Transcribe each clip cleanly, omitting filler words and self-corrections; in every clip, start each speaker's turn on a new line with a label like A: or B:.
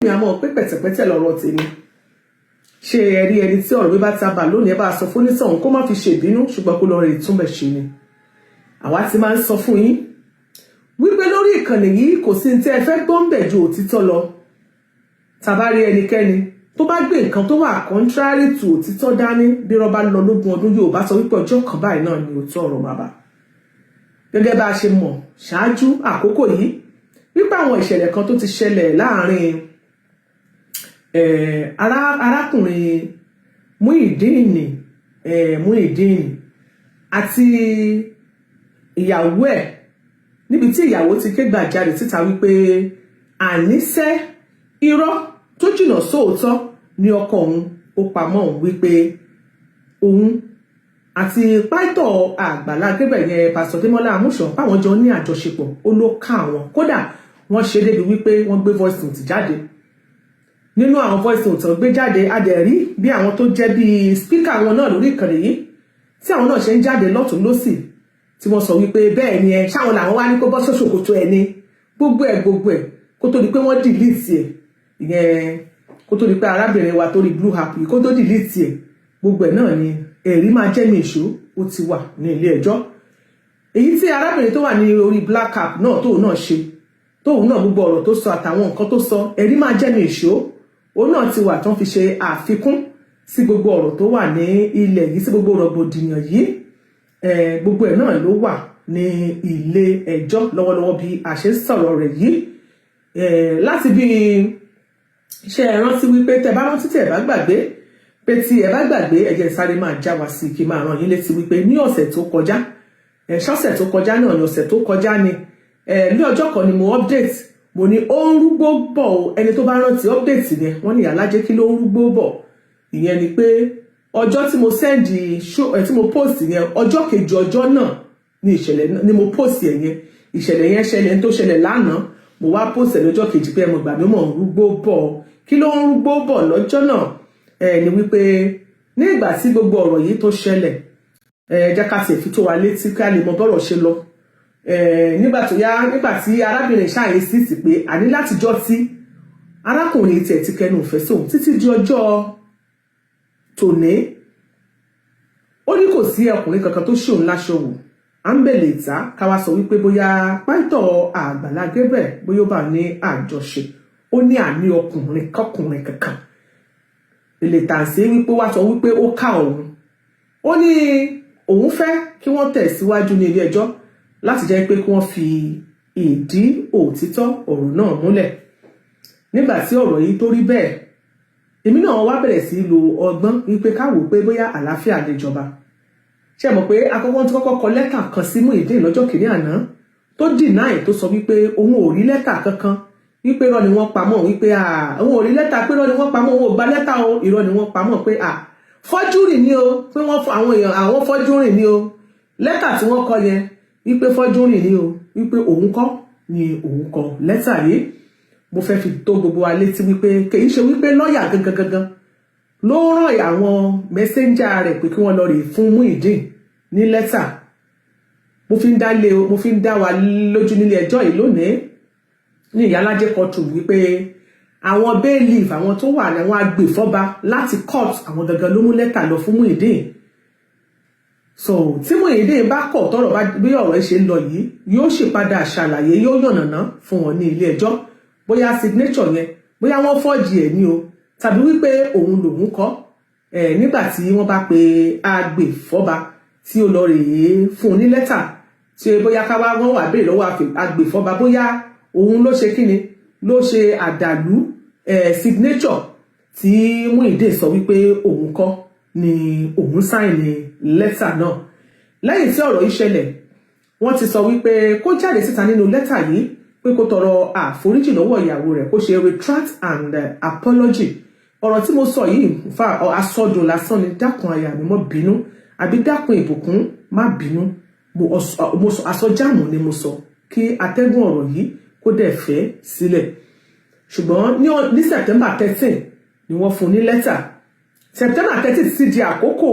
A: ni àmọ́ pé pẹ̀tẹ̀pẹ̀tẹ̀ lọ́rọ̀ tèmi ṣe ẹ̀rí ẹni tí ọ̀rọ̀ bí bá ta bà lónìí ẹ bá sọ fún nítọ̀hún kó má fi ṣèbínú ṣùgbọ́n kó lọ rè túnbẹ̀ ṣe ni àwa ti máa ń sọ fún yín wípé lórí ìkànnì yìí kò sí ní tí ẹ fẹ́ gbọ́ ń bẹ̀ ju òtítọ́ lọ tàbá rí ẹnikẹ́ni tó bá gbé nǹkan tó wà contrary to òtítọ́ dání bí rọ́bà lọ lógún ọdún yóò bá sọ wípé ọjọ́ kan báyìí náà ni òótọ́ ọ̀rọ̀ bàbá gẹ́gẹ́ bá a ṣe mọ̀ ṣáájú àkókò yìí wípé àwọn ìṣẹ̀lẹ̀ kan tó ti ṣẹlẹ̀ láàrin arákùnrin Muyideen àti ìyàwó ẹ̀ níbi tí ìyàwó ti ké gbàjarè síta wípé àníṣe irọ́ tó jìnnà sóòótọ́ ní ọkọ òun ó pamọ́ òun wípé òun àti pásítọ̀ Agbala Gabriel yẹn pásítọ̀ Démọ́lá Amúṣàn páwọn jọ ní àjọṣepọ̀ ó ló ká àwọn kódà wọ́n ṣe débi wípé wọ́n gbé voice note jáde nínú àwọn voice note tó gbé jáde adẹ̀rí bí àwọn tó jẹ́ bí speaker wọn náà lórí ìkànnì yìí tí àwọn náà ṣe ń jáde lọ́tún lọ́sì tí wọ́n sọ wípé bẹ́ẹ̀ ni ẹ ṣáwọn làwọn wá ní kó bọ́ sóṣòkòtò ẹ̀ ní gbogbo ẹ̀ kó tó di pé wọ́n delete ẹ̀ ìyẹn kó tó di pé arábìnrin wa tó rí blue happy kó tó delete ẹ̀ gbogbo ẹ̀ náà ni ẹ̀rí máa jẹ́ mi ìṣó ó ti wà ní ilé ẹjọ́ èyí tí arábìnrin tó wà ní orí black cap náà tóun náà ṣe tóun náà gbogbo ọ̀rọ̀ tó sọ àtàwọn nǹkan tó sọ ẹ̀rí máa jẹ́ mi ìṣó òun náà ti wà tán fi ṣe àfikún sí gbogbo ọ̀rọ̀ tó wà ní ilẹ̀ yìí sí gbogbo rògbòdìyàn yìí gbogbo ẹ̀ náà ló wà ní ilé ẹjọ́ lọ́wọ́lọ́wọ́ bí a ṣe ń sọ̀rọ̀ rẹ̀ yìí láti bí ṣe rántí wípé tẹ́ bá rántí tẹ́ bá gbàgbé pé tí ẹ bá gbàgbé ẹ jẹ́ sáré máa já wa sí kí máa rán yín létí wípé ní ọ̀sẹ̀ tó kọjá ṣọ́sẹ̀ tó kọjá náà ní ọ̀sẹ̀ tó kọjá ni ní ọjọ́ kan ni mo update mo ní ó ń rúgbó bọ̀ ẹni tó bá rántí update yẹn wọ́n ní alájẹ́ kí ló ń rúgbó bọ̀ ìyẹn ni pé ọjọ́ tí mo send tí mo post yẹn ọjọ́ kejì ọjọ́ náà ni ìṣẹ̀lẹ̀ ni mo post yẹn ìṣẹ̀lẹ̀ yẹn ṣẹlẹ̀ tó ṣẹlẹ̀ lánàá mo wá post ẹ̀ lọ́jọ́ kejì pé ẹ mọ̀ gbà mí mọ̀ ń rúgbó bọ̀ kí ló ń rúgbó bọ̀ lọ́jọ́ náà ni wípé ní ìgbà tí gbogbo ọ̀rọ̀ yìí tó ṣẹlẹ̀ jẹ́ ká sì fi tó wa létí ká lè mọ bọ́rọ̀ ṣe lọ nígbà tí arábìnrin ṣàyè sí sí pé àní látijọ́ tí arákùnrin tiẹ̀ ti kẹnu ìfẹ́ sóhun títí di ọjọ́ tòní ó ní kò sí ọkùnrin kankan tó ṣe òun láṣọ wò à ń bẹ̀lẹ̀ ìta ká wá sọ wípé bóyá pásítọ̀ Agbala Gabriel bóyá ó bá ní àjọṣe ó ní àní ọkùnrin kọkùnrin kankan ilé tàǹsí wípé wá sọ wípé ó ká òun ó ní òun fẹ́ kí wọ́n tẹ̀síwájú ní ilé ẹjọ́ láti jẹ́ pé kí wọ́n fi ìdí òtítọ́ ọ̀rọ̀ náà múlẹ̀ nígbà tí ọ̀rọ̀ yìí tó rí bẹ́ẹ̀ èmi náà wá bẹ̀rẹ̀ sí lo ọgbọ́n wípé ká wò pé bóyá àlàáfíà lè jọba ṣe mọ̀ pé akọ́kọ́ tí kọ́kọ́ kọ lẹ́tà kan sí Muyideen lọ́jọ́ kìíní àná tó deny tó sọ wípé òun ò rí lẹ́tà kankan wípé irọ́ ni wọ́n pamọ́ wípé òun ò rí lẹ́tà pé irọ́ ni wọ́n pamọ́ òun ò gba lẹ́tà o irọ́ ni wọ́n pamọ́ pé fọ́júrì ni o pé wọ́n àwọn èèyàn àwọn fọ́júrì ni o lẹ́tà tí wọ́n kọ yẹn wípé fọ́júrì ni o wípé òun kọ́ ni òun kọ lẹ́tà yìí mo fẹ́ fi tó gbogbo wa létí wípé kìí ṣe wípé lọ́ọ̀yà gangan ló rán àwọn mẹ́sẹ́ńjà rẹ̀ pé kí wọ́n lọ rè fún Muyideen ní lẹ́tà mo fi ń dá wa lójú nílé ẹjọ́ yìí lónìí ní ìyálájẹ́ kọ́tù wípé àwọn bailiff àwọn tó wà láwọn agbèfọ́ba láti court àwọn gangan ló mú lẹ́tà lọ fún Muyideen so tí Muyideen bá kọ̀ tọ́rọ̀ bá bí ọ̀rọ̀ ẹ̀ ṣe ń lọ yìí yóò ṣe padà ṣàlàyé yóò yànnàná fún wọn ní ilé ẹjọ́ bóyá signature yẹn bóyá wọ́n fọ́ọ̀jì ẹ̀ ní o tàbí wípé òun lòun kọ́ nígbà tí wọ́n bá pe agbèfọ́ba tí ó lọ rèé fún un ní lẹ́tà tí bóyá ká wá wọ́n wà béèrè lọ́wọ́ agbèfọ́ba bóyá òun ló ṣe kíni ló ṣe àdàlú signature tí Muyideen sọ wípé òun kọ́ ni òun sáìnì lẹ́tà náà lẹ́yìn tí ọ̀rọ̀ yìí ṣẹlẹ̀ wọ́n ti sọ wípé kó jáde síta nínú lẹ́tà yìí pé kó tọrọ àforíjì lọ́wọ́ ìyàwó rẹ̀ kó ṣe retract and apology ọ̀rọ̀ tí mo sọ yìí fa asọdùn lásán ni dákun aya mi mọ́ bínú àbí dákun ìbùkún má bínú mo sọ asọjáàmù ni mo sọ kí atẹ́gùn ọ̀rọ̀ yìí kó dẹ̀ fẹ́ sílẹ̀ ṣùgbọ́n ní September 13 ni wọ́n fún ní lẹ́tà September 13 ti di àkókò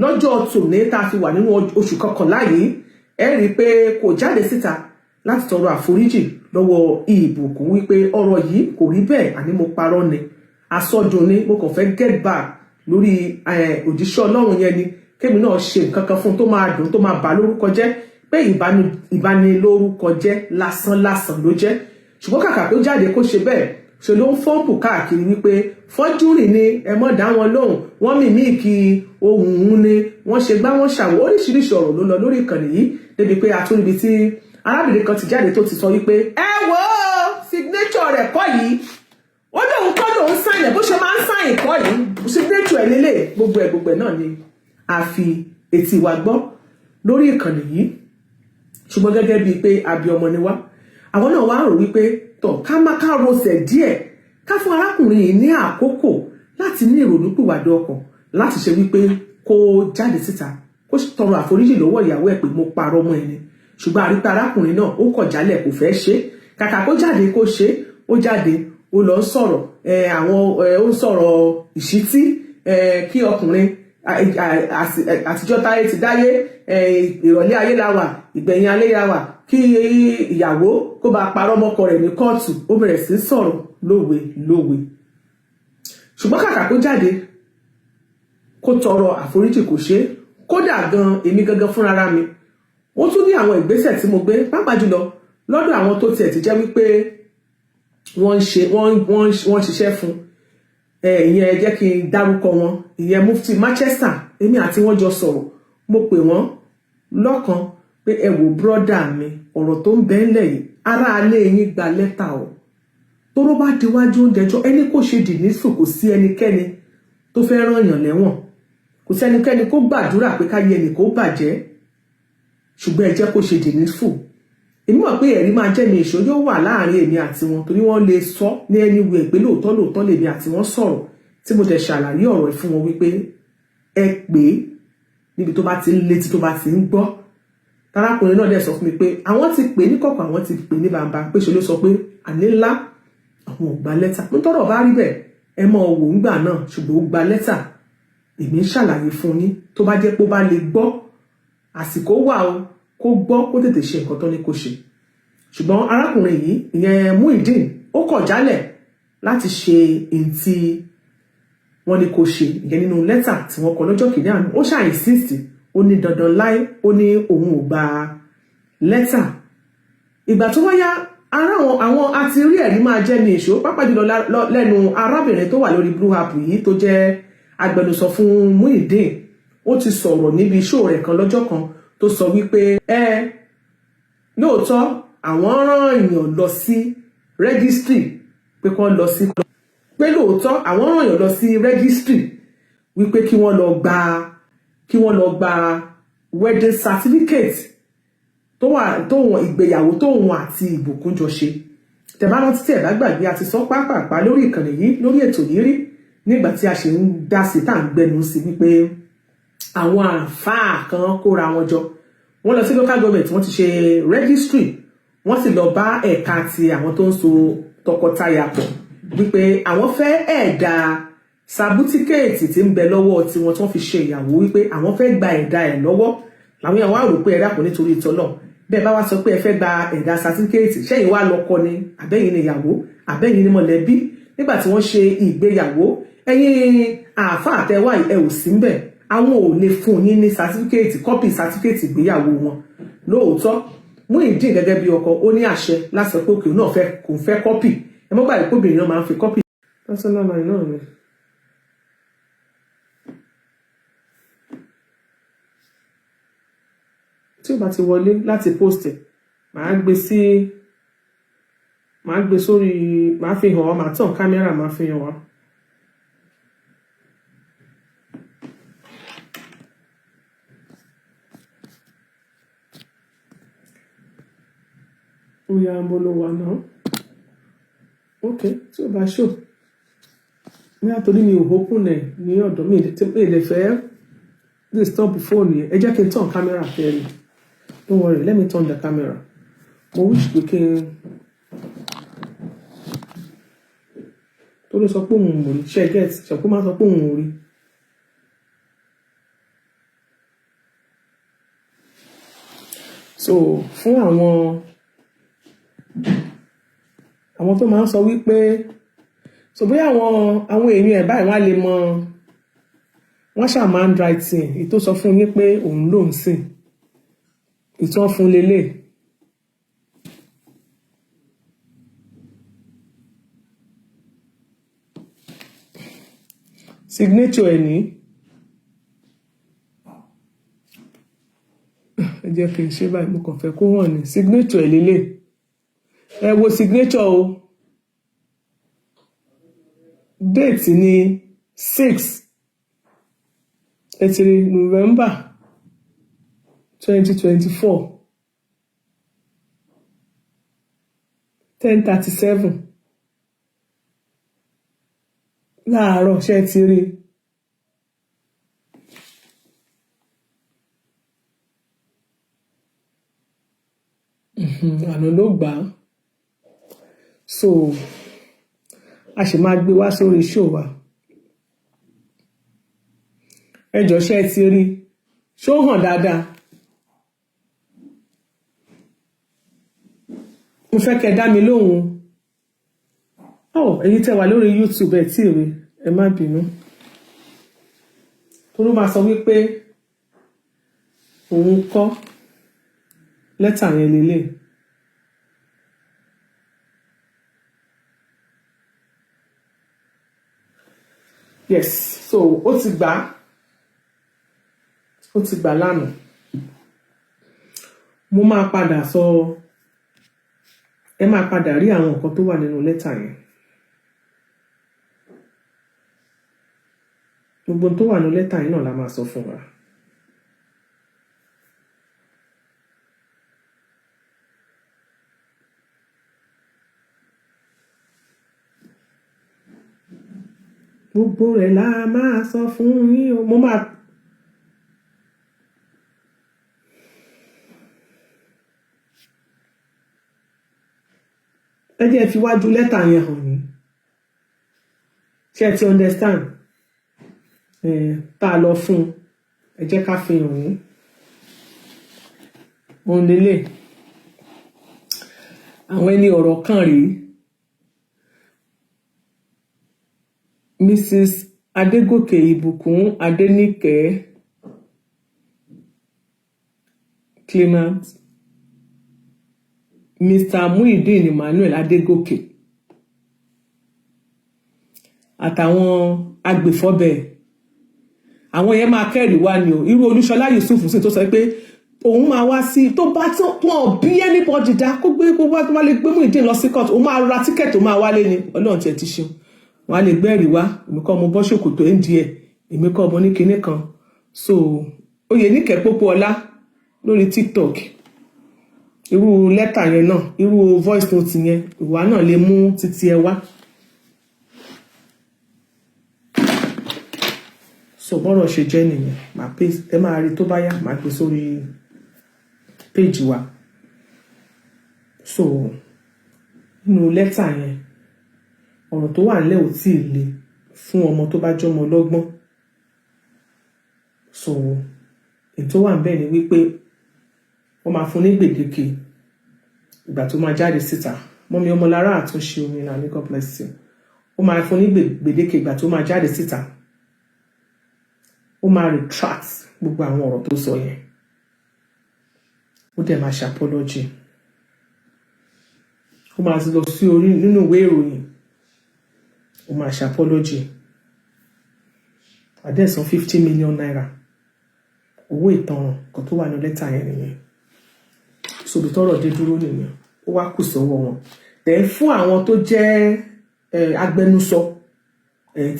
A: lọ́jọ́ tòní tá a fi wà nínú oṣù kọkànlá yìí ẹ rí i pé kò jáde síta láti tọrọ àforíjì lọ́wọ́ Ibukun wípé ọ̀rọ̀ yìí kò rí bẹ́ẹ̀, àní mo parọ́ ni, asọdùn ni, mo kàn fẹ́ get back lórí òjíṣẹ́ Ọlọ́run yẹn ni, kémi náà ṣe nǹkan kan fún tó máa dùn, tó máa bà lórúkọ jẹ́, pé ìbanilórúkọ jẹ́ lásán ló jẹ́. Ṣùgbọ́n kàkà tó jáde kó ṣe bẹ́ẹ̀, ṣe ló ń fọ́ǹpù káàkiri wípé fọ́júrì ni ẹ mọ́ dá wọn lóhùn, wọ́n mì ní kí ohun ni wọ́n ṣe gbá wọn ṣàwọ̀, oríṣiríṣi ọ̀rọ̀ ló lọ lórí ìkànnì yìí, débi pé atúnibi tí arábìnrin kan ti jáde tó ti sọ wípé ẹ wo signature rẹ̀ kọ́ yìí, ó lóun kọ́ lòun sáyìn bó ṣe máa ń sáyìn kọ́ yìí, signature ẹ̀ lélẹ̀, gbogbo ẹ̀ náà ni a fi etí wa gbọ́ lórí ìkànnì yìí. Ṣùgbọ́n gẹ́gẹ́ bíi pé àbí ọmọ ni wá, àwọn náà wá rò wípé tọ̀ ká má ká rọsẹ̀ díẹ̀, ká fún arákùnrin yìí ní àkókò láti ní ìrònúpìwàdà ọkàn, láti ṣe wípé kó jáde síta, kó tọrọ àforíjì lọ́wọ́ ìyàwó ẹ̀ pé mo parọ́ mọ́ ẹni. Ṣùgbọ́n àríta arákùnrin náà ó kọ̀ jálẹ̀, kò fẹ́ ṣe, kàkà kó jáde kó ṣe, ó jáde ó lọ sọ̀rọ̀ ó sọ̀rọ̀ ìṣítí kí ọkùnrin àtijọ́ táyé ti dáyé, ìrọ̀lẹ́ ayé la wà, ìgbẹ̀yìn ayé la wà, kí ìyàwó kó bá parọ́ mọ́kọ rẹ̀ ní kóòtù, ó bẹ̀rẹ̀ sí sọ̀rọ̀ lówe. Ṣùgbọ́n kàkà kó jáde kó tọrọ àforíjì kò ṣe, kódà gan èmi gangan fúnra mi wọ́n tún ní àwọn ìgbésẹ̀ tí mo gbé, pàápàá jùlọ lọ́dọ̀ àwọn tó tiẹ̀ ti jẹ́ wípé wọ́n ṣiṣẹ́ fún ìyẹn jẹ́ kí n dárúkọ wọn, ìyẹn mufti Manchester, èmi àti wọ́n jọ sọ̀rọ̀, mo pè wọ́n lọ́kan pé ẹ wò brọ́dà mi, ọ̀rọ̀ tó ń bẹ ńlẹ̀ yìí, ará alé yín gba lẹ́tà o, tóró bá diwájú oúnjẹjọ́ ẹni kò ṣe dìnísù, kò sí ẹnikẹ́ni tó fẹ́ rán yàn lẹ́wọ̀n, kò sí ẹnikẹ́ni kó gbàdúrà pé káyé ẹnì kó bàjẹ́, ṣùgbọ́n ẹ jẹ́ kó ṣe dìnísù. Èmi mọ̀ pé ẹ̀rí máa jẹ́ mi ìṣó yóò wà láàrin èmi àti wọn, torí wọ́n lè sọ ní ẹni wo pé lóòótọ́ lèmi àti wọn sọ̀rọ̀, tí mo dẹ̀ ṣàlàyé ọ̀rọ̀ fún wọn wípé ẹ pè é níbi tó bá ti ń létí, tó bá ti ń gbọ́. Tarákùnrin náà dẹ̀ sọ fún mi pé àwọn ti pè ní kọ̀kọ̀, àwọn ti pè ní bàbá, pé ṣe ló sọ pé àní ńlá àwọn ò gba lẹ́tà. Mo tọ́rọ̀ bá rí bẹ́ẹ̀ ẹ mọ òwò ńgbà náà, ṣùgbọ́n ó gba lẹ́tà. Èmi ń ṣàlàyé fún yín, tó bá jẹ́ pé ó bá lè gbọ́, àsìkò wà o, kó gbọ́, kó tètè ṣe nǹkan tó ní kó ṣe. Ṣùgbọ́n arákùnrin yìí, ìyẹn Muyideen, ó kọ̀ jálẹ̀ láti ṣe èyí tí wọ́n ní kó ṣe, ìyẹn nínú lẹ́tà tí wọ́n kọ lọ́jọ́ kìíní àná. Ó ṣáà insist, ó ní dandan láé, ó ní òun ò gba lẹ́tà. Ìgbà tó wáyá àwọn àti rí ẹ̀rí máa jẹ́ ní ìṣó, pàápàá jùlọ lẹ́nu arábìnrin tó wà lórí blue app yìí tó jẹ́ agbẹnusọ fún Muyideen. Ó ti sọ̀rọ̀ níbi show rẹ̀ kan lọ́jọ́ kan tó sọ wípé lóòótọ́ àwọn rán èèyàn lọ sí registry pé kí wọ́n lọ sí, pé lóòótọ́ àwọn rán èèyàn lọ sí registry wípé kí wọ́n lọ gba wedding certificate tó wọn ìgbéyàwó tó wọn àti Ibukun jọ ṣe. Tẹ̀bá rántí tí ẹ̀bá gbàgbé, a ti sọ pápápá lórí ìkànnì yìí, lórí ètò yìí rí, nígbà tí a ṣe ń dá sí tá à ń gbẹnu sí wípé àwọn àǹfààní kan kóra wọn jọ, wọ́n lọ sí local government, wọ́n ti ṣe registry, wọ́n sì lọ bá ẹ̀ka ti àwọn tó ń so tọkọtaya pọ̀ wípé àwọn fẹ́ ẹ̀dà sabutíkẹ́ẹ̀tì tí ń bẹ lọ́wọ́ tí wọ́n tán fi ṣe ìyàwó, wípé àwọn fẹ́ gba ẹ̀dà ẹ̀ lọ́wọ́. Làwọn èèyàn wá rò pé ẹ̀dà kò nítorí ìtọ́lọ̀, bẹ́ẹ̀ bá wá sọ pé ẹ fẹ́ gba ẹ̀dà sabutíkẹ́ẹ̀tì, ṣẹ́yìn wá lọ́kọ ni àbẹ́yìn ni ìyàwó, àbẹ́yìn ni mọ̀lẹ́bí. Nígbà tí wọ́n ṣe ìgbéyàwó, ẹ̀yin àáfàá àtẹwà ẹ̀ ò sí ń bẹ̀, àwọn ò lè fún yín ní certificate, copy certificate ìgbéyàwó wọn. Lóòótọ́ Muyideen gẹ́gẹ́ bí ọkọ, ó ní àṣẹ láti sọ pé òkè náà kò fẹ́ copy. Ẹ mọ́ gbàgbé pé obìnrin náà máa ń fi copy. Personal mind náà ni. Tí ó bá ti wọlé láti post ẹ̀, màá gbé sórí, màá fi hàn ọ́, màá tàn kámẹ́rà, màá fi hàn ọ́. Oya mbolo wa náà. Ok, tí ó bá show. Ní àtòrí mi ò hókùn ẹ̀ ní ọ̀dọ̀ mi, lè fẹ́ disturb phone yẹn. Ẹ jẹ́ kí n tàn kámẹ́rà fẹ́rẹ̀. Don't worry, let me turn the camera. Mo wish pé kí n tó lè sọ pé òun ò rí, ṣe get, ṣe kó má sọ pé òun ò rí. So fún àwọn àwọn tó máa ń sọ wípé so bóyá àwọn èèyàn ẹ̀ báyìí wọ́n á lè mọ wọ́n ṣáà máa ń handwriting èyí tó sọ fún yín pé òun ló ń sìn ìtàn fún lélẹ̀. Signature ẹ̀ ní ẹ jẹ́ kí n ṣe báyìí mo kàn fẹ́ kó wọ̀n ní signature ẹ̀ lélẹ̀. Ẹ wo signature o, date ní 6 November 2024 10:37 láàárọ̀ ṣe ti rí àná ló gbà á so a sì máa gbé wá sórí show wa. Ẹjọ́ ṣe ti rí ṣó hàn dáadáa. Mo fẹ́ kẹ́ dá mi lóhùn. Èyí tẹ́ wà lórí YouTube ẹ̀ tí rí ẹ má bínú. Toró máa sọ wípé òun kọ́ lẹ́tà yẹn lélẹ̀. Yes, so ó ti gbà lánàá. Mo máa padà sọ ẹ máa padà rí àwọn nǹkan tó wà nínú lẹ́tà yẹn. Gbogbo tó wà nínú lẹ́tà yẹn náà la máa sọ fún wa. Gbogbo rẹ̀ la máa sọ fún yín o. Mo máa ẹ jẹ́ fi wájú lẹ́tà yẹn hàn yín. Ṣé ti understand? Tá a lọ fún ẹ jẹ́ ká fi hàn yín. Òun lélẹ̀. Àwọn ẹni ọ̀rọ̀ kan rèé. Mrs. Adégòkè Ibukun Adéníkẹ́ Clement, Mr. Muyideen Emmanuel Adégòkè àtàwọn agbèfọ́bẹ̀. Àwọn yẹn máa kẹ́rìí wá ni o. Irú Olúṣọlá Yusuf sì tó sọ pé òun máa wá sí tó bá tó bí anybody dá kó wá tó wá lè gbé Muyideen lọ sí court òun máa ra tíkẹ́ẹ̀tì òun máa wálé ni. Ọlọ́run tiẹ̀ ti ṣeun. Wọ́n á lè gbẹ́rìí wá èmi kọ́ mo bọ́ ṣòkòtò ndí ẹ̀ èmi kọ́ mo ní kinní kan. So Oyèníkẹ́ Pópóọlá lórí TikTok irú lẹ́tà yẹn náà irú voice note yẹn ìwà náà lè mú títí ẹ wá. So bọ́rọ̀ ṣe jẹ́ nìyẹn ẹ máa rí tó bá yá máa gbé sórí page wa. So nínú lẹ́tà yẹn ọ̀rọ̀ tó wà nílẹ̀ ò tí ì le fún ọmọ tó bá jọmọ ọlọ́gbọ́n. So ètò wà bẹ́ẹ̀ ni wípé wọ́n máa fún ní gbèdéke ìgbà tó máa jáde síta. Mọ́mí Ọmọlára àtúnṣe omi náà ní God bless you. Ó máa fún ní gbèdéke ìgbà tó máa jáde síta. Ó máa retract gbogbo àwọn ọ̀rọ̀ tó sọ yẹn. Ó dẹ̀ máa ṣe apology. Ó máa lọ sí orí nínú ìwé ìròyìn. Ó máa ṣe apology. Àdẹ́sán 50 million naira. Owó ìtanràn kan tó wà ní lẹ́tà yẹn nìyẹn. Sobi tọ́rọ̀ dé dúró nìyẹn. Ó wá kù sọ́wọ́ wọn. Then fún àwọn tó jẹ́ agbẹnusọ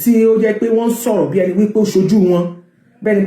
A: tí ó jẹ́ pé wọ́n sọ̀rọ̀ bí ẹni wípé ó ṣojú wọn. Bẹ́ẹ̀ ni